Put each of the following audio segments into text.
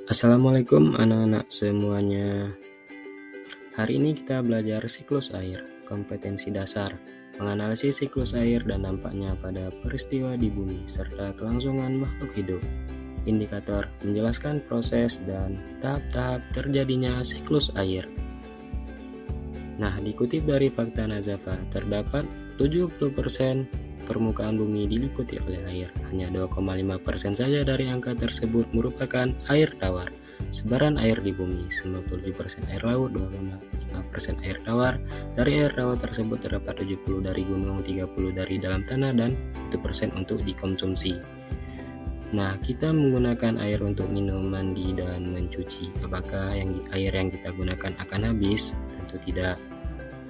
Assalamualaikum anak-anak semuanya. Hari ini kita belajar siklus air, kompetensi dasar, menganalisis siklus air dan dampaknya pada peristiwa di bumi, serta kelangsungan makhluk hidup. Indikator menjelaskan proses dan tahap-tahap terjadinya siklus air. Nah, dikutip dari Fakta Nazafa, terdapat 70% permukaan bumi diliputi oleh air. Hanya 2,5% saja dari angka tersebut merupakan air tawar. Sebaran air di bumi, 97% air laut, 2,5% air tawar. Dari air tawar tersebut terdapat 70 dari gunung, 30 dari dalam tanah, dan 1% untuk dikonsumsi. Nah, kita menggunakan air untuk minum, mandi, dan mencuci. Apakah air yang kita gunakan akan habis? Tentu tidak.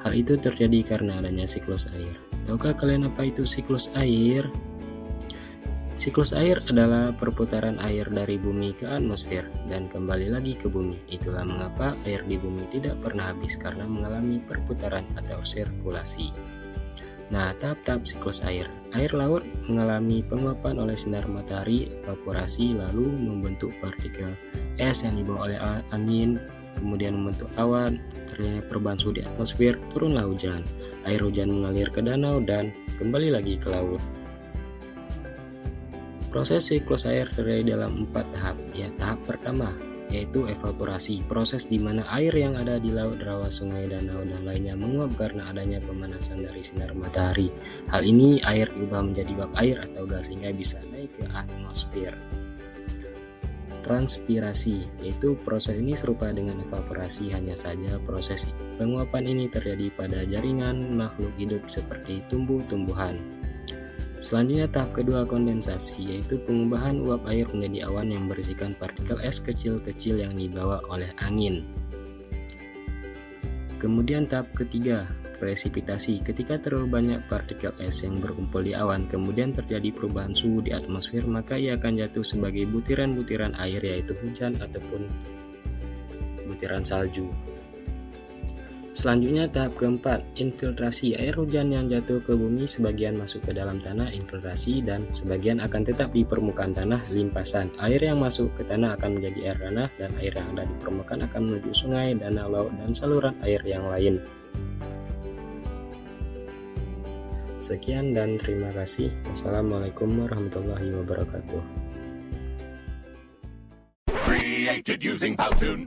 Hal itu terjadi karena adanya siklus air. Tahukah kalian apa itu siklus air? Siklus air adalah perputaran air dari bumi ke atmosfer dan kembali lagi ke bumi. Itulah mengapa air di bumi tidak pernah habis karena mengalami perputaran atau sirkulasi. Nah, tahap-tahap siklus air. Air laut mengalami penguapan oleh sinar matahari, evaporasi, lalu membentuk partikel es yang dibawa oleh angin, kemudian membentuk awan, terjadi perubahan suhu di atmosfer, turunlah hujan. Air hujan mengalir ke danau dan kembali lagi ke laut. Proses siklus air terjadi dalam 4 tahap. Tahap pertama yaitu evaporasi, proses di mana air yang ada di laut, rawa, sungai, danau, dan lainnya menguap karena adanya pemanasan dari sinar matahari. Hal ini air diubah menjadi uap air atau gas sehingga bisa naik ke atmosfer. Transpirasi, yaitu proses ini serupa dengan evaporasi, hanya saja proses penguapan ini terjadi pada jaringan makhluk hidup seperti tumbuh-tumbuhan. Selanjutnya tahap kedua kondensasi, yaitu pengubahan uap air menjadi awan yang berisikan partikel es kecil-kecil yang dibawa oleh angin. Kemudian tahap ketiga, presipitasi. Ketika terlalu banyak partikel es yang berkumpul di awan, kemudian terjadi perubahan suhu di atmosfer, maka ia akan jatuh sebagai butiran-butiran air, yaitu hujan ataupun butiran salju. Selanjutnya tahap keempat, infiltrasi. Air hujan yang jatuh ke bumi sebagian masuk ke dalam tanah, infiltrasi, dan sebagian akan tetap di permukaan tanah, limpasan. Air yang masuk ke tanah akan menjadi air tanah, dan air yang ada di permukaan akan menuju sungai, danau, laut, dan saluran air yang lain. Sekian dan terima kasih. Wassalamualaikum warahmatullahi wabarakatuh. Created using Powtoon.